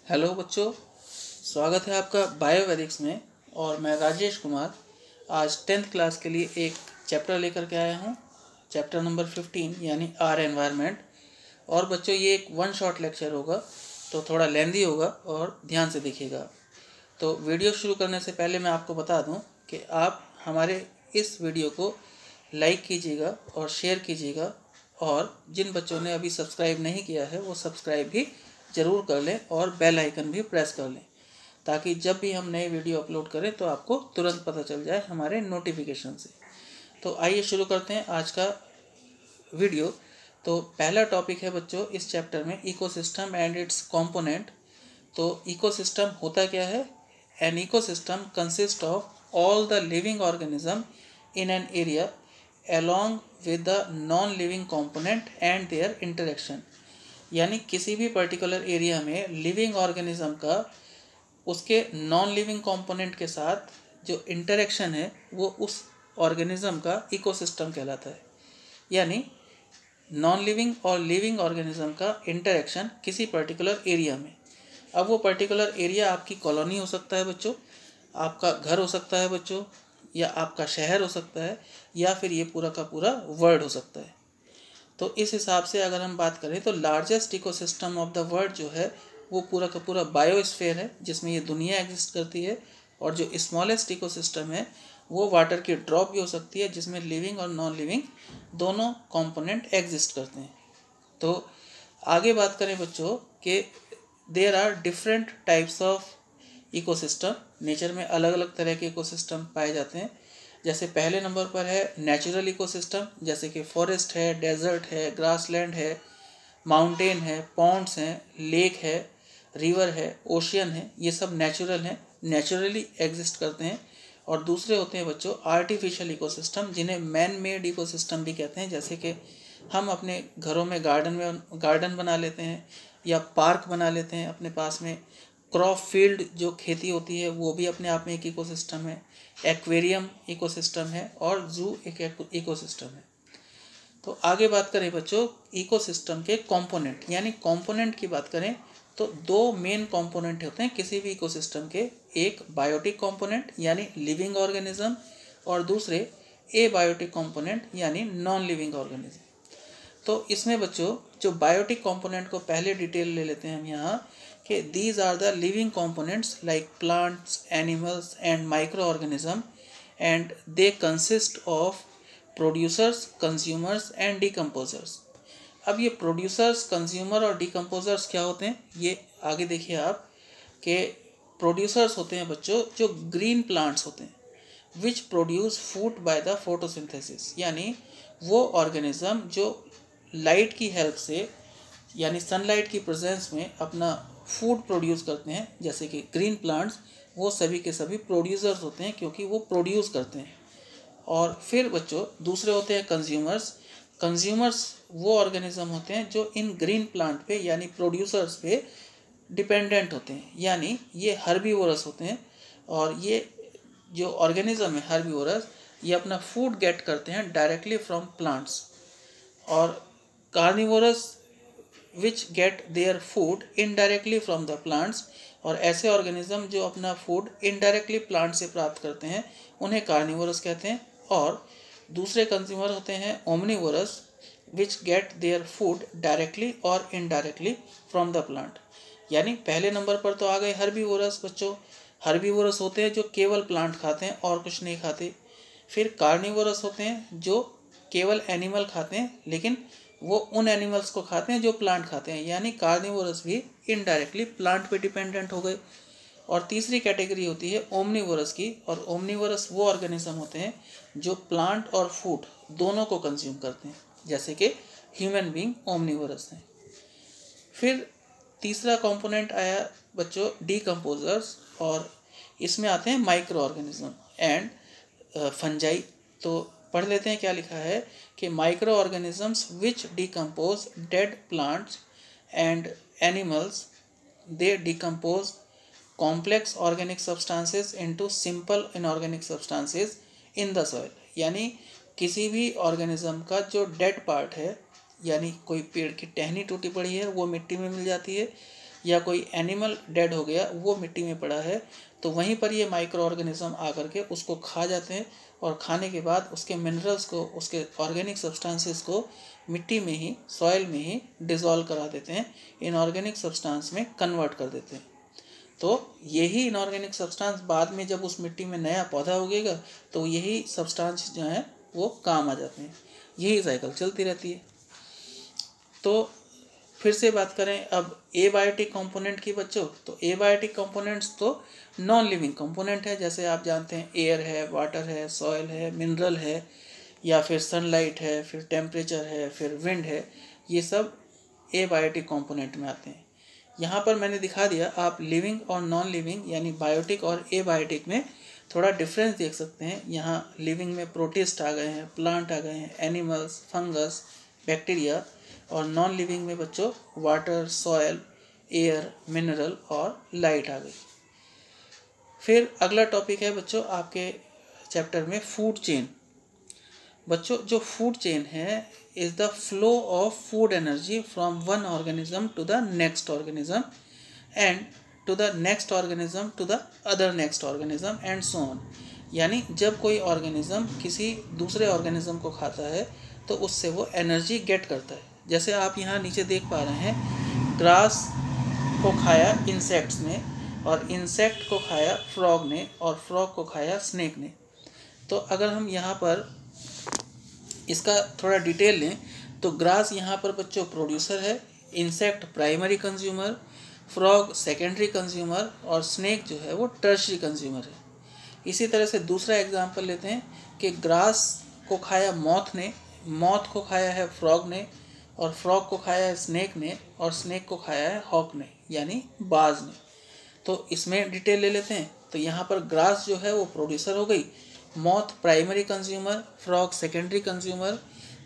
Hello बच्चों, स्वागत है आपका बायोवेदिक्स में। और मैं राजेश कुमार आज 10th क्लास के लिए एक चैप्टर लेकर के आया हूँ, चैप्टर नंबर 15 यानी आर एनवायरनमेंट। और बच्चों ये एक वन शॉट लेक्चर होगा तो थोड़ा लेंदी होगा और ध्यान से देखिएगा। तो वीडियो शुरू करने से पहले मैं आपको बता दूं कि आप हमारे इस वीडियो को लाइक कीजिएगा और शेयर कीजिएगा, और जिन बच्चों ने अभी सब्सक्राइब नहीं किया है वो सब्सक्राइब भी ज़रूर कर लें और बेल आइकन भी प्रेस कर लें, ताकि जब भी हम नए वीडियो अपलोड करें तो आपको तुरंत पता चल जाए हमारे नोटिफिकेशन से। तो आइए शुरू करते हैं आज का वीडियो। तो पहला टॉपिक है बच्चों इस चैप्टर में इकोसिस्टम एंड इट्स कंपोनेंट। तो इकोसिस्टम होता क्या है? An ecosystem consist of all the living organism in an area along with the non living component and there interaction. यानी किसी भी पर्टिकुलर एरिया में लिविंग ऑर्गेनिज्म का उसके नॉन लिविंग कंपोनेंट के साथ जो इंटरेक्शन है वो उस ऑर्गेनिज्म का इकोसिस्टम कहलाता है। यानी नॉन लिविंग और लिविंग ऑर्गेनिज्म का इंटरेक्शन किसी पर्टिकुलर एरिया में। अब वो पर्टिकुलर एरिया आपकी कॉलोनी हो सकता है बच्चों, आपका घर हो सकता है बच्चों, या आपका शहर हो सकता है, या फिर ये पूरा का पूरा वर्ल्ड हो सकता है। तो इस हिसाब से अगर हम बात करें तो largest ecosystem of the world जो है वो पूरा का पूरा बायोस्फीयर है, जिसमें ये दुनिया एग्जिस्ट करती है। और जो स्मॉलेस्ट इकोसिस्टम है वो वाटर की ड्रॉप भी हो सकती है, जिसमें लिविंग और नॉन लिविंग दोनों कंपोनेंट एग्जिस्ट करते हैं। तो आगे बात करें बच्चों कि there are different types of ecosystem. Nature में अलग अलग तरह के इकोसिस्टम पाए जाते हैं। जैसे पहले नंबर पर है नेचुरल इकोसिस्टम, जैसे कि फॉरेस्ट है, डेजर्ट है, ग्रासलैंड है, माउंटेन है, पॉन्ड्स हैं, लेक है, रिवर है, ओशियन है। ये सब नेचुरल हैं, नेचुरली एग्जिस्ट करते हैं। और दूसरे होते हैं बच्चों आर्टिफिशियल इकोसिस्टम, जिन्हें मैन मेड इकोसिस्टम भी कहते हैं। जैसे कि हम अपने घरों में गार्डन बना लेते हैं या पार्क बना लेते हैं अपने पास में। क्रॉप फील्ड जो खेती होती है वो भी अपने आप में एक इकोसिस्टम है। एक्वेरियम इकोसिस्टम है और जू एक इकोसिस्टम है। तो आगे बात करें बच्चों इकोसिस्टम के कंपोनेंट, यानी कंपोनेंट की बात करें तो दो मेन कंपोनेंट होते हैं किसी भी इकोसिस्टम के। एक बायोटिक कंपोनेंट यानी लिविंग ऑर्गेनिज्म, और दूसरे एबायोटिक कंपोनेंट यानी नॉन लिविंग ऑर्गेनिज्म। तो इसमें बच्चों जो बायोटिक कंपोनेंट को पहले डिटेल ले लेते हैं हम यहाँ कि these are the living components like plants, animals and micro organism, and they consist of producers, consumers and decomposers. अब ये प्रोड्यूसर्स, कंज्यूमर और डिकम्पोजर्स क्या होते हैं ये आगे देखिए आप कि प्रोड्यूसर्स होते हैं बच्चों जो ग्रीन प्लांट्स होते हैं, which produce food by the photosynthesis. यानी वो ऑर्गेनिज्म जो लाइट की हेल्प से यानी सनलाइट की प्रेजेंस में अपना फूड प्रोड्यूस करते हैं। जैसे कि ग्रीन प्लांट्स वो सभी के सभी प्रोड्यूसर्स होते हैं क्योंकि वो प्रोड्यूस करते हैं। और फिर बच्चों दूसरे होते हैं कंज्यूमर्स। कंज्यूमर्स वो ऑर्गेनिज्म होते हैं जो इन ग्रीन प्लांट पे यानी प्रोड्यूसर्स पे डिपेंडेंट होते हैं, यानी ये हर्बीवोरस होते हैं। और ये जो ऑर्गेनिज्म है हर्बीवोरस, ये अपना फूड गेट करते हैं डायरेक्टली फ्रॉम प्लांट्स। और carnivorous which get their food indirectly from the plants. और ऐसे ऑर्गेनिज्म जो अपना फूड इनडायरेक्टली प्लांट से प्राप्त करते हैं उन्हें कार्निवोरस कहते हैं। और दूसरे कंज्यूमर होते हैं omnivorous which get their food directly और इनडायरेक्टली फ्रॉम द प्लांट। यानी पहले नंबर पर तो आ गए हर्बीवोरस बच्चों। हर्बीवोरस होते हैं जो केवल प्लांट खाते हैं और कुछ नहीं खाते। फिर कार्निवोरस होते हैं जो केवल एनिमल खाते हैं, लेकिन वो उन एनिमल्स को खाते हैं जो प्लांट खाते हैं, यानी कार्निवोरस भी इनडायरेक्टली प्लांट पे डिपेंडेंट हो गए। और तीसरी कैटेगरी होती है ओमनिवोरस की, और ओमनिवोरस वो ऑर्गेनिज्म होते हैं जो प्लांट और फूड दोनों को कंज्यूम करते हैं, जैसे कि ह्यूमन बीइंग ओमनिवोरस हैं। फिर तीसरा कंपोनेंट आया बच्चों डीकम्पोजर्स, और इसमें आते हैं माइक्रो ऑर्गेनिज्म एंड फंजाई। तो पढ़ लेते हैं क्या लिखा है कि micro organisms which decompose dead plants and animals, they decompose complex organic substances into simple inorganic substances in the soil. यानी किसी भी ऑर्गेनिज्म का जो डेड पार्ट है, यानी कोई पेड़ की टहनी टूटी पड़ी है वो मिट्टी में मिल जाती है, या कोई एनिमल डेड हो गया वो मिट्टी में पड़ा है, तो वहीं पर ये माइक्रो ऑर्गेनिज्म आकर के उसको खा जाते हैं और खाने के बाद उसके मिनरल्स को, उसके ऑर्गेनिक सब्सटेंसेस को मिट्टी में ही, सॉइल में ही डिज़ोल्व करा देते हैं, इनऑर्गेनिक सब्सटेंस में कन्वर्ट कर देते हैं। तो यही इनऑर्गेनिक सब्सटेंस बाद में जब उस मिट्टी में नया पौधा उगेगा तो यही सब्सटेंस जो है वो काम आ जाते हैं। यही साइकिल चलती रहती है। तो फिर से बात करें अब एबायोटिक कंपोनेंट की बच्चों, तो एबायोटिक कंपोनेंट्स तो नॉन लिविंग कंपोनेंट है। जैसे आप जानते हैं एयर है, वाटर है, सॉइल है, मिनरल है, या फिर सनलाइट है, फिर टेम्परेचर है, फिर विंड है, ये सब एबायोटिक कंपोनेंट में आते हैं। यहाँ पर मैंने दिखा दिया, आप लिविंग और नॉन लिविंग यानी बायोटिक और एबायोटिक में थोड़ा डिफरेंस देख सकते हैं। यहाँ लिविंग में प्रोटिस्ट आ गए हैं, प्लांट आ गए हैं, एनिमल्स, फंगस, बैक्टीरिया, और नॉन लिविंग में बच्चों वाटर, सॉयल, एयर, मिनरल और लाइट आ गई। फिर अगला टॉपिक है बच्चों आपके चैप्टर में फूड चेन। बच्चों जो फूड चेन है is the flow of food energy from one organism to the next organism and to the next organism to the other next organism and so on. यानी जब कोई organism किसी दूसरे organism को खाता है तो उससे वो एनर्जी गेट करता है। जैसे आप यहाँ नीचे देख पा रहे हैं, ग्रास को खाया इंसेक्ट्स ने, और इंसेक्ट को खाया फ्रॉग ने, और फ्रॉग को खाया स्नेक ने। तो अगर हम यहाँ पर इसका थोड़ा डिटेल लें तो ग्रास यहाँ पर बच्चों प्रोड्यूसर है, insect primary consumer, frog secondary consumer, और स्नेक जो है वो टर्शरी कंज्यूमर है। इसी तरह से दूसरा एग्जांपल लेते हैं कि ग्रास को खाया मॉथ ने, मॉथ को खाया है फ्रॉग ने, और फ्रॉग को खाया है स्नेक ने, और स्नेक को खाया है हॉक ने यानी बाज ने। तो इसमें डिटेल ले लेते हैं। तो यहाँ पर ग्रास जो है वो प्रोड्यूसर हो गई, moth primary consumer, frog secondary consumer,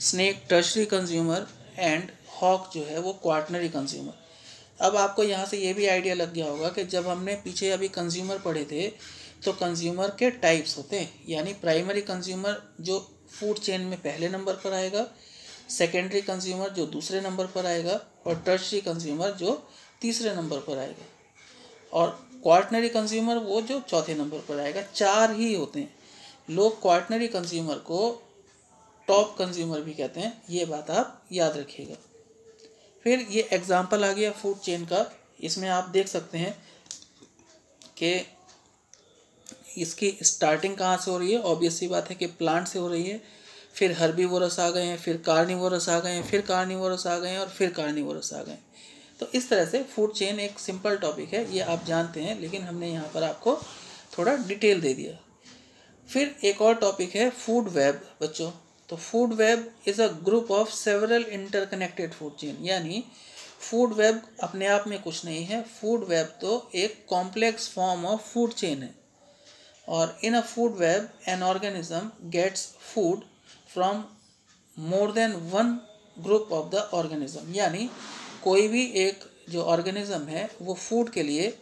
snake tertiary consumer, and hawk जो है वो क्वार्टनरी कंज्यूमर। अब आपको यहाँ से ये भी आइडिया लग गया होगा कि जब हमने पीछे अभी कंज्यूमर पढ़े थे तो कंज्यूमर के टाइप्स होते हैं। यानी प्राइमरी कंज्यूमर जो फूड चेन में पहले नंबर पर आएगा, सेकेंडरी कंज्यूमर जो दूसरे नंबर पर आएगा, और टर्शरी कंज्यूमर जो तीसरे नंबर पर आएगा, और क्वार्टनरी कंज्यूमर वो जो चौथे नंबर पर आएगा। चार ही होते हैं। लोग क्वार्टनरी कंज्यूमर को टॉप कंज्यूमर भी कहते हैं, ये बात आप याद रखिएगा। फिर ये एग्जाम्पल आ गया फूड चेन का। इसमें आप देख सकते हैं कि इसकी स्टार्टिंग कहाँ से हो रही है। ऑब्वियस सी बात है कि प्लांट से हो रही है, फिर हर्बीवोरस आ गए हैं, फिर कार्निवोरस आ गए हैं, फिर कार्निवोरस आ गए हैं, और फिर कार्निवोरस आ गए। तो इस तरह से फूड चेन एक सिंपल टॉपिक है, ये आप जानते हैं, लेकिन हमने यहाँ पर आपको थोड़ा डिटेल दे दिया। फिर एक और टॉपिक है फूड वेब बच्चों। तो food web is a group of several interconnected food chain. यानी फूड वेब अपने आप में कुछ नहीं है, फूड वेब तो एक complex form of food chain है। और in a food web an organism gets food from more than one group of the organism. यानी कोई भी एक जो ऑर्गेनिज्म है वो फूड के लिए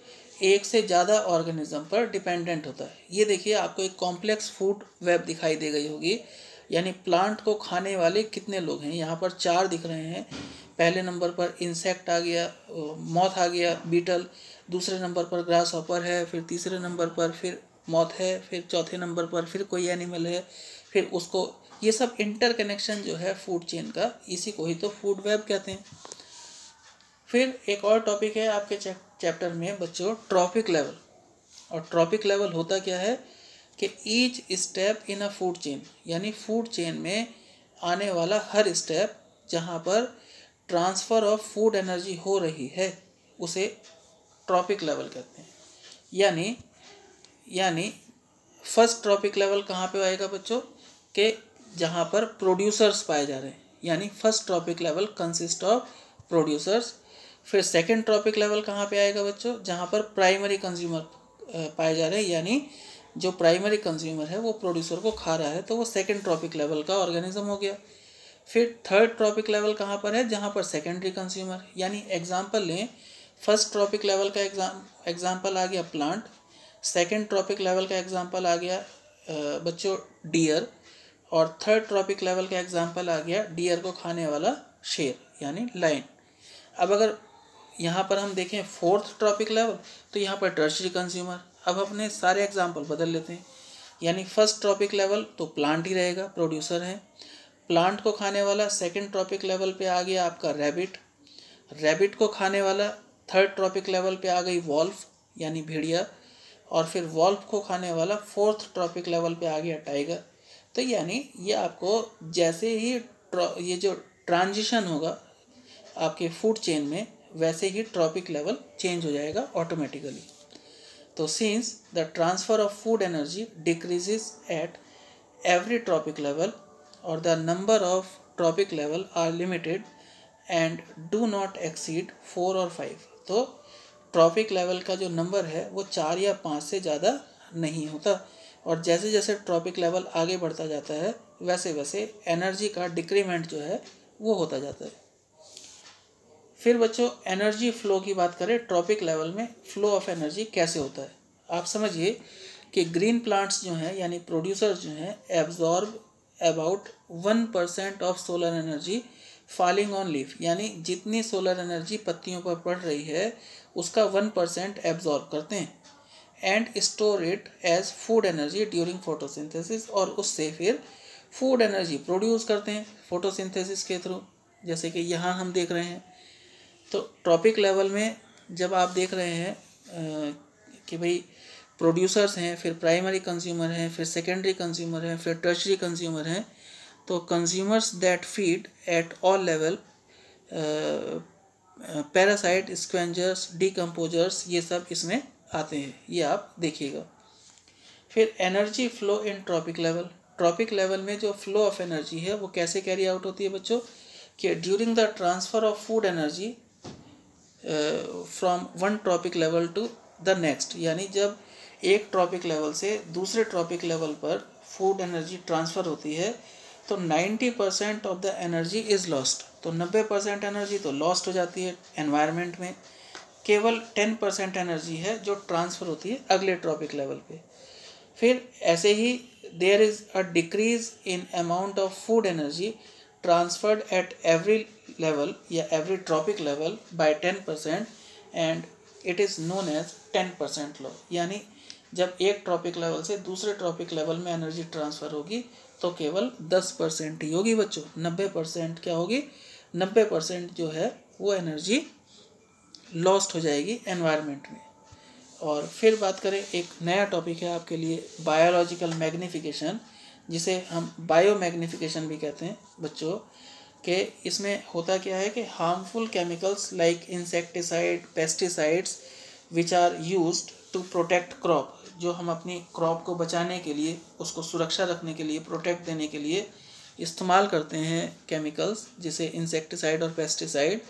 एक से ज़्यादा ऑर्गेनिज्म पर डिपेंडेंट होता है। ये देखिए आपको एक कॉम्प्लेक्स फूड वेब दिखाई दे गई होगी। यानी प्लांट को खाने वाले कितने लोग हैं, यहाँ पर चार दिख रहे हैं। पहले नंबर पर इंसेक्ट आ गया, मॉथ आ गया, बीटल, दूसरे नंबर पर ग्रास हॉपर है, फिर तीसरे नंबर पर फिर मॉथ है, फिर चौथे नंबर पर फिर कोई एनिमल है, फिर उसको, ये सब इंटरकनेक्शन जो है फूड चेन का, इसी को ही तो फूड वेब कहते हैं। फिर एक और टॉपिक है आपके चैप्टर में बच्चों ट्रॉपिक लेवल। और ट्रॉपिक लेवल होता क्या है कि each step in a food chain, यानी फूड चेन में आने वाला हर स्टेप जहाँ पर ट्रांसफ़र ऑफ फूड एनर्जी हो रही है उसे ट्रॉपिक लेवल कहते हैं। यानी फर्स्ट ट्रॉपिक लेवल कहाँ पे आएगा बच्चों कि जहाँ पर प्रोड्यूसर्स पाए जा रहे हैं। यानी first trophic level consist of producers. फिर सेकंड ट्रॉपिक लेवल कहाँ पे आएगा बच्चों, जहाँ पर प्राइमरी कंज्यूमर पाए जा रहे हैं। यानी जो प्राइमरी कंज्यूमर है वो प्रोड्यूसर को खा रहा है, तो वो सेकंड ट्रॉपिक लेवल का ऑर्गेनिज्म हो गया। फिर थर्ड ट्रॉपिक लेवल कहाँ पर है, जहाँ पर सेकेंडरी कंज्यूमर। यानी एग्जाम्पल लें, फर्स्ट ट्रॉपिक लेवल का एग्जाम्पल आ गया प्लांट, सेकेंड ट्रॉपिक लेवल का एग्जाम्पल आ गया बच्चों डियर, और थर्ड ट्रॉपिक लेवल का एग्जाम्पल आ गया डियर को खाने वाला शेर यानी लायन। अब अगर यहाँ पर हम देखें फोर्थ ट्रॉपिक लेवल, तो यहाँ पर टर्शियरी कंज्यूमर। अब अपने सारे एग्जाम्पल बदल लेते हैं, यानी फर्स्ट ट्रॉपिक लेवल तो प्लांट ही रहेगा, प्रोड्यूसर है। प्लांट को खाने वाला सेकंड ट्रॉपिक लेवल पे आ गया आपका रैबिट। रैबिट को खाने वाला थर्ड ट्रॉपिक लेवल पे आ गई वॉल्फ यानी भेड़िया। और फिर वॉल्फ को खाने वाला फोर्थ ट्रॉपिक लेवल पे आ गया टाइगर। तो यानी ये आपको जैसे ही ये जो ट्रांजिशन होगा आपके फूड चेन में, वैसे ही ट्रॉपिक लेवल चेंज हो जाएगा ऑटोमेटिकली। तो since the transfer of food energy decreases at every trophic level और the number of trophic level are limited and do not exceed 4 और 5। तो ट्रॉपिक लेवल का जो नंबर है वो 4 या 5 से ज़्यादा नहीं होता, और जैसे जैसे ट्रॉपिक लेवल आगे बढ़ता जाता है वैसे वैसे एनर्जी का डिक्रीमेंट जो है वो होता जाता है। फिर बच्चों एनर्जी फ्लो की बात करें, ट्रॉपिक लेवल में फ्लो ऑफ एनर्जी कैसे होता है। आप समझिए कि ग्रीन प्लांट्स जो हैं यानी प्रोड्यूसर्स जो हैं absorb about 1% of solar energy falling on leaf, यानी जितनी सोलर एनर्जी पत्तियों पर पड़ रही है उसका 1% एब्जॉर्ब करते हैं and store it as food energy during photosynthesis, और उससे फिर फूड एनर्जी प्रोड्यूस करते हैं फोटोसिंथेसिस के थ्रू, जैसे कि यहाँ हम देख रहे हैं। तो ट्रॉपिक लेवल में जब आप देख रहे हैं कि भाई प्रोड्यूसर्स हैं, फिर प्राइमरी कंज्यूमर हैं, फिर सेकेंडरी कंज्यूमर हैं, फिर टर्शियरी कंज्यूमर हैं, तो consumers that feed at all level, parasite, scavengers, decomposers, ये सब इसमें आते हैं, ये आप देखिएगा। फिर energy flow in trophic level, tropic level में जो फ्लो ऑफ एनर्जी है वो कैसे कैरी आउट होती है बच्चों, कि during the transfer of food energy from one trophic level to the next, यानी जब एक ट्रॉपिक लेवल से दूसरे ट्रॉपिक लेवल पर फूड एनर्जी ट्रांसफ़र होती है तो 90% of the energy is lost, तो 90% एनर्जी तो लॉस्ट हो जाती है एनवायरनमेंट में, केवल 10% एनर्जी है जो ट्रांसफ़र होती है अगले ट्रॉपिक लेवल पे। फिर ऐसे ही there is a decrease in amount of food energy transferred at every level या every trophic level by 10% and it is known as 10% law, यानी जब एक ट्रॉपिक लेवल से दूसरे ट्रॉपिक लेवल में एनर्जी ट्रांसफ़र होगी तो केवल 10% ही होगी बच्चों, 90% क्या होगी, 90% जो है वो एनर्जी लॉस्ट हो जाएगी एनवायरनमेंट में। और फिर बात करें, एक नया टॉपिक है आपके लिए बायोलॉजिकल मैग्निफिकेशन, जिसे हम बायो मैग्निफिकेशन भी कहते हैं बच्चों, के इसमें होता क्या है कि harmful chemicals like insecticide, pesticides which are used to protect crop, जो हम अपनी क्रॉप को बचाने के लिए, उसको सुरक्षा रखने के लिए, प्रोटेक्ट देने के लिए इस्तेमाल करते हैं केमिकल्स, जैसे इंसेक्टिसाइड और पेस्टिसाइड।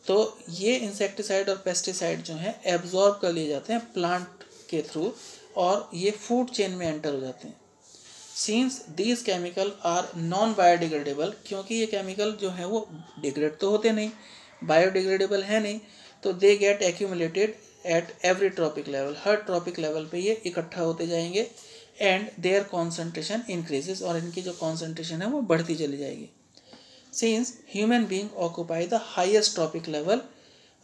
तो ये इंसेक्टिसाइड और पेस्टिसाइड जो हैं एब्जॉर्ब कर लिए जाते हैं प्लांट के थ्रू और ये फूड चेन में एंटर हो जाते हैं। Since these chemical are non biodegradable, क्योंकि ये केमिकल जो है वो डिग्रेड तो होते नहीं, बायोडिग्रेडेबल है नहीं, तो they get accumulated eight every trophic level, her trophic level पे ये इकट्ठा होते जाएंगे एंड देयर कॉन्सेंट्रेशन इंक्रीजेस, और इनकी जो कॉन्सेंट्रेशन है वो बढ़ती चली जाएगी। Since human being occupy the highest tropic level,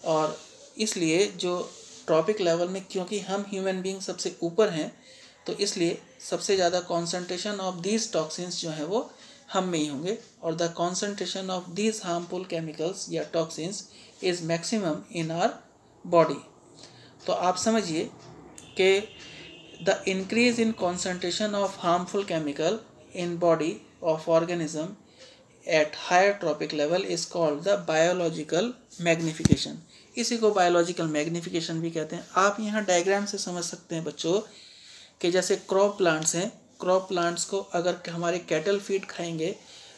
और इसलिए जो ट्रॉपिक लेवल में क्योंकि हम ह्यूमन बीइंग सबसे ऊपर हैं तो इसलिए सबसे ज़्यादा कॉन्सेंट्रेशन ऑफ दीज टॉक्सिन्स जो है वो हम में ही होंगे, और the concentration of these harmful chemicals या toxins is maximum in our body. तो आप समझिए कि the increase in concentration of harmful chemical in body of organism at higher trophic level is called the biological magnification. इसी को biological magnification भी कहते हैं। आप यहाँ डायग्राम से समझ सकते हैं बच्चों कि जैसे क्रॉप प्लांट्स हैं, क्रॉप प्लांट्स को अगर हमारे कैटल फीड खाएंगे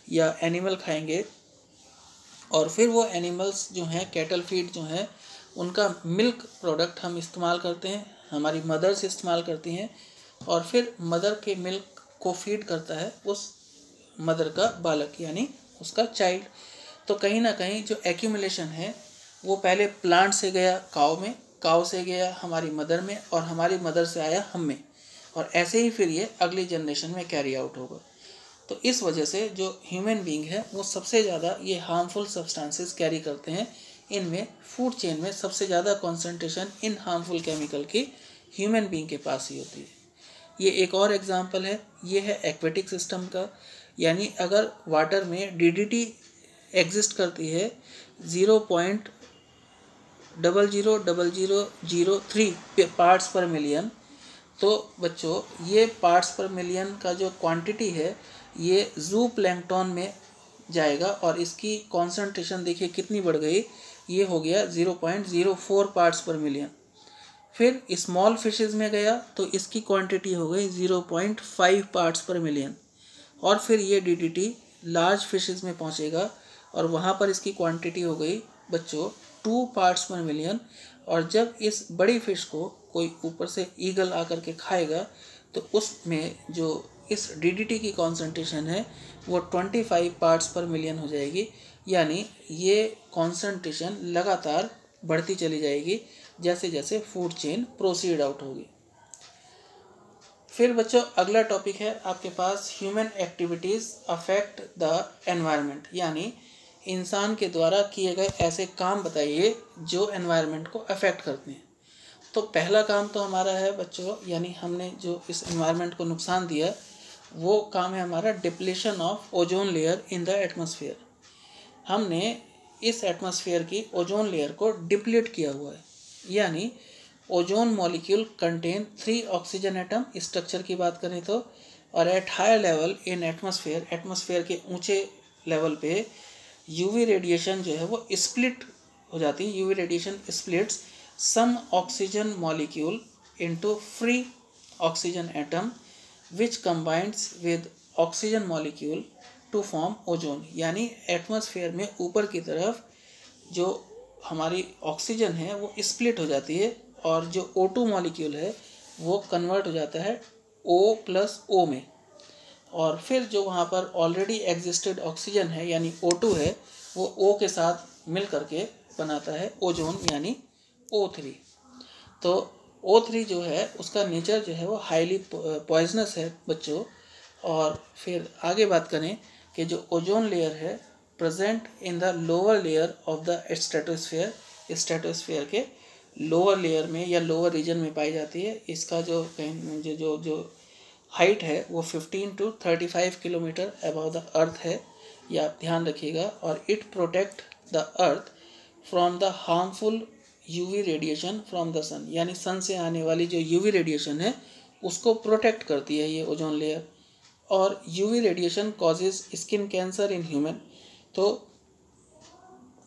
या एनिमल खाएंगे और फिर वो एनिमल्स जो हैं कैटल फीड जो हैं उनका मिल्क प्रोडक्ट हम इस्तेमाल करते हैं, हमारी मदर्स इस्तेमाल करती हैं, और फिर मदर के मिल्क को फीड करता है उस मदर का बालक यानी उसका चाइल्ड। तो कहीं ना कहीं जो एक्यूमुलेशन है वो पहले प्लांट से गया काऊ में, काऊ से गया हमारी मदर में, और हमारी मदर से आया हम में, और ऐसे ही फिर ये अगली जनरेशन में कैरी आउट होगा। तो इस वजह से जो ह्यूमन बीइंग है वो सबसे ज़्यादा ये हार्मफुल सब्सटेंसेस कैरी करते हैं इनमें फूड चेन में सबसे ज़्यादा कॉन्सेंट्रेशन इन हार्मफुल केमिकल की ह्यूमन बीइंग के पास ही होती है। ये एक और एग्जांपल है, ये है एक्वेटिक सिस्टम का, यानी अगर वाटर में DDT एग्जिस्ट करती है 0.000003 पार्ट्स पर मिलियन, तो बच्चों ये पार्ट्स पर मिलियन का जो क्वांटिटी है ये जू प्लैंकटन में जाएगा और इसकी कॉन्सेंट्रेशन देखिए कितनी बढ़ गई, ये हो गया 0.04 पार्ट्स पर मिलियन। फिर स्मॉल फिशेस में गया तो इसकी क्वांटिटी हो गई 0.5 पार्ट्स पर मिलियन, और फिर ये DDT लार्ज फिशेस में पहुंचेगा और वहाँ पर इसकी क्वांटिटी हो गई बच्चों 2 पार्ट्स पर मिलियन। और जब इस बड़ी फिश को कोई ऊपर से ईगल आकर के खाएगा तो उसमें जो इस DDT की कॉन्सेंट्रेशन है वो 25 पार्ट्स पर मिलियन हो जाएगी, यानी ये कॉन्सेंट्रेशन लगातार बढ़ती चली जाएगी जैसे जैसे फूड चेन प्रोसीड आउट होगी। फिर बच्चों अगला टॉपिक है आपके पास human activities affect the environment, यानी इंसान के द्वारा किए गए ऐसे काम बताइए जो एनवायरनमेंट को अफेक्ट करते हैं। तो पहला काम तो हमारा है बच्चों, यानी हमने जो इस एनवायरनमेंट को नुकसान दिया वो काम है हमारा depletion of ozone layer in the atmosphere. हमने इस एटमॉस्फेयर की ओजोन लेयर को डिप्लीट किया हुआ है, यानी ozone molecule contain 3 oxygen atom structure की बात करें तो, और at higher level in atmosphere के ऊंचे लेवल पे यूवी रेडिएशन जो है वो स्प्लिट हो जाती है। UV radiation splits some oxygen molecule into free oxygen atom which combines with oxygen molecule to form ozone, यानी एटमॉस्फेयर में ऊपर की तरफ जो हमारी ऑक्सीजन है वो स्प्लिट हो जाती है और जो O2 मॉलिक्यूल है वो कन्वर्ट हो जाता है O+O में, और फिर जो वहाँ पर ऑलरेडी एग्जिस्टेड ऑक्सीजन है यानी O2 है वो O के साथ मिल करके बनाता है ओजोन यानी O3। तो O3 जो है उसका नेचर जो है वो हाईली पॉइजनस है बच्चों। और फिर आगे बात करें कि जो ओजोन लेयर है present in the lower layer of the stratosphere के लोअर लेयर में या लोअर रीजन में पाई जाती है। इसका जो हाइट है वो 15 to 35 kilometre above the earth है, ये आप ध्यान रखिएगा। और it protect the earth from the harmful UV radiation from the sun, यानी सन से आने वाली जो यूवी रेडिएशन है उसको प्रोटेक्ट करती है ये ओजोन लेयर। और UV radiation causes skin cancer in human. तो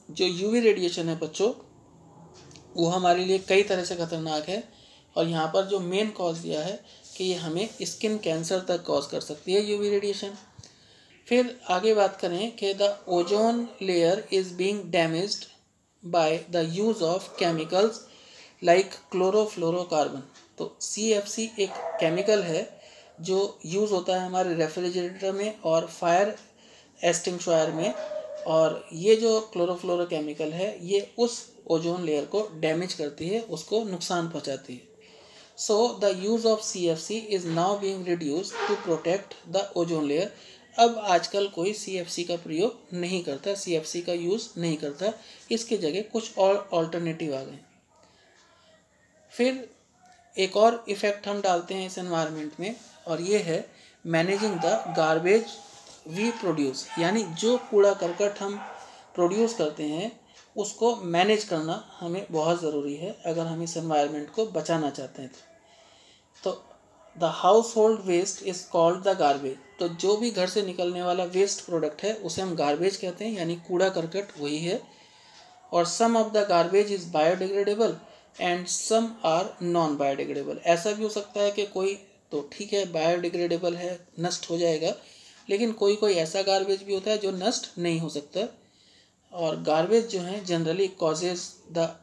जो यूवी रेडिएशन है बच्चों वो हमारे लिए कई तरह से खतरनाक है, और यहाँ पर जो मेन कॉज दिया है कि ये हमें स्किन कैंसर तक कॉज कर सकती है यूवी रेडिएशन। फिर आगे बात करें कि the ozone layer is being damaged by the use of chemicals like chlorofluorocarbon. तो CFC एक केमिकल है जो यूज़ होता है हमारे रेफ्रिजरेटर में और फायर एक्सटिंग्विशर में, और ये जो क्लोरोफ्लोरो केमिकल है ये उस ओजोन लेयर को डैमेज करती है, उसको नुकसान पहुंचाती है। So the use of CFC is now being reduced to protect the ozone layer. अब आजकल कोई CFC का प्रयोग नहीं करता, CFC का यूज़ नहीं करता, इसके जगह कुछ और ऑल्टरनेटिव आ गए। फिर एक और इफ़ेक्ट हम डालते हैं इस एनवायरनमेंट में, और ये है managing the garbage we produce, यानी जो कूड़ा करकट हम प्रोड्यूस करते हैं उसको मैनेज करना हमें बहुत ज़रूरी है अगर हम इस एनवायरनमेंट को बचाना चाहते हैं। तो the household waste is called the garbage. तो जो भी घर से निकलने वाला वेस्ट प्रोडक्ट है उसे हम गार्बेज कहते हैं, यानी कूड़ा करकट वही है। और some of the garbage is biodegradable and some are non biodegradable. ऐसा भी हो सकता है कि कोई तो ठीक है बायोडिग्रेडेबल है, नष्ट हो जाएगा, लेकिन कोई कोई ऐसा गार्बेज भी होता है जो नष्ट नहीं हो सकता। और गार्बेज जो है generally causes the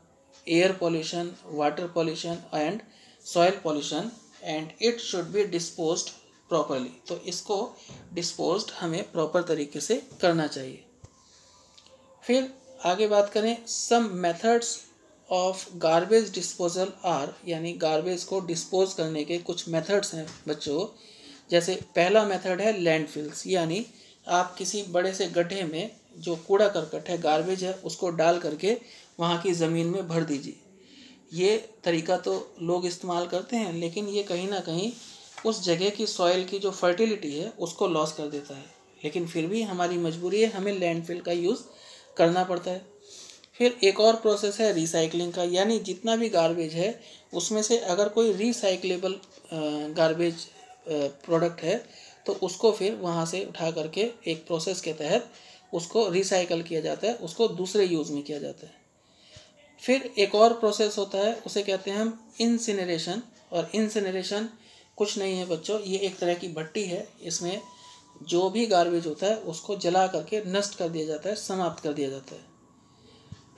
air pollution, water pollution and soil pollution and it should be disposed properly. तो इसको डिस्पोज्ड हमें प्रॉपर तरीके से करना चाहिए। फिर आगे बात करें some methods of garbage disposal are, यानी गार्बेज को डिस्पोज करने के कुछ मेथड्स हैं बच्चों। जैसे पहला मेथड है लैंडफिल्स, यानी आप किसी बड़े से गड्ढे में जो कूड़ा करकट है गार्बेज है उसको डाल करके वहाँ की ज़मीन में भर दीजिए। ये तरीका तो लोग इस्तेमाल करते हैं, लेकिन ये कहीं ना कहीं उस जगह की सॉइल की जो फर्टिलिटी है उसको लॉस कर देता है। लेकिन फिर भी हमारी मजबूरी है, हमें लैंडफिल का यूज़ करना पड़ता है। फिर एक और प्रोसेस है रिसाइकलिंग का, यानी जितना भी गार्बेज है उसमें से अगर कोई रिसाइकलेबल गार्बेज प्रोडक्ट है तो उसको फिर वहाँ से उठा करके एक प्रोसेस के तहत उसको रिसाइकल किया जाता है, उसको दूसरे यूज़ में किया जाता है। फिर एक और प्रोसेस होता है, उसे कहते हैं हम इंसिनरेशन। और इंसिनरेशन कुछ नहीं है बच्चों, ये एक तरह की भट्टी है। इसमें जो भी गार्बेज होता है उसको जला करके नष्ट कर दिया जाता है, समाप्त कर दिया जाता है।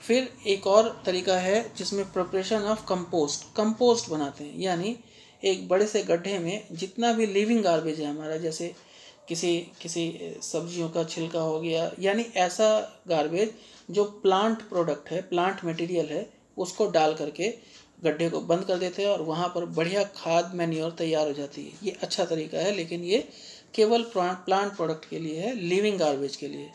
फिर एक और तरीका है जिसमें प्रिपरेशन ऑफ कंपोस्ट बनाते हैं, यानी एक बड़े से गड्ढे में जितना भी लिविंग गार्बेज है हमारा, जैसे किसी किसी सब्जियों का छिलका हो गया, यानी ऐसा गार्बेज जो प्लांट प्रोडक्ट है, प्लांट मटेरियल है, उसको डाल करके गड्ढे को बंद कर देते हैं और वहाँ पर बढ़िया खाद मैन्योर तैयार हो जाती है। ये अच्छा तरीका है, लेकिन ये केवल प्लांट प्रोडक्ट के लिए है, लिविंग गार्बेज के लिए।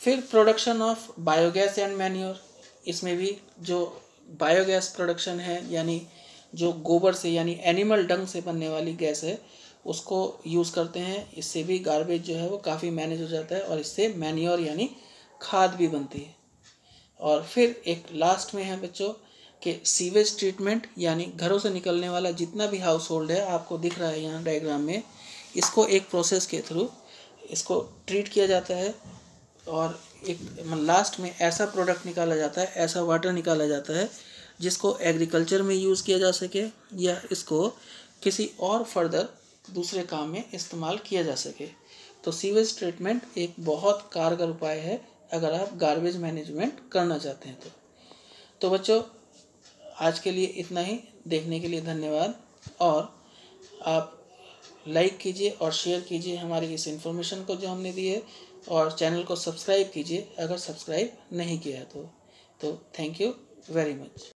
फिर production of biogas and manure, इसमें भी जो बायोगैस प्रोडक्शन है, यानी जो गोबर से यानी एनिमल डंग से बनने वाली गैस है उसको यूज़ करते हैं। इससे भी गार्बेज जो है वो काफ़ी मैनेज हो जाता है और इससे मैन्योर यानी खाद भी बनती है। और फिर एक लास्ट में है बच्चों कि सीवेज ट्रीटमेंट, यानी घरों से निकलने वाला जितना भी हाउस होल्ड है, आपको दिख रहा है यहाँ डायग्राम में, इसको एक प्रोसेस के थ्रू इसको ट्रीट किया जाता है और एक लास्ट में ऐसा प्रोडक्ट निकाला जाता है, ऐसा वाटर निकाला जाता है जिसको एग्रीकल्चर में यूज़ किया जा सके या इसको किसी और फर्दर दूसरे काम में इस्तेमाल किया जा सके। तो सीवेज ट्रीटमेंट एक बहुत कारगर उपाय है अगर आप गार्बेज मैनेजमेंट करना चाहते हैं तो बच्चों आज के लिए इतना ही। देखने के लिए धन्यवाद, और आप लाइक कीजिए और शेयर कीजिए हमारी इस इन्फॉर्मेशन को जो हमने दी है, और चैनल को सब्सक्राइब कीजिए अगर सब्सक्राइब नहीं किया है तो थैंक यू वेरी मच।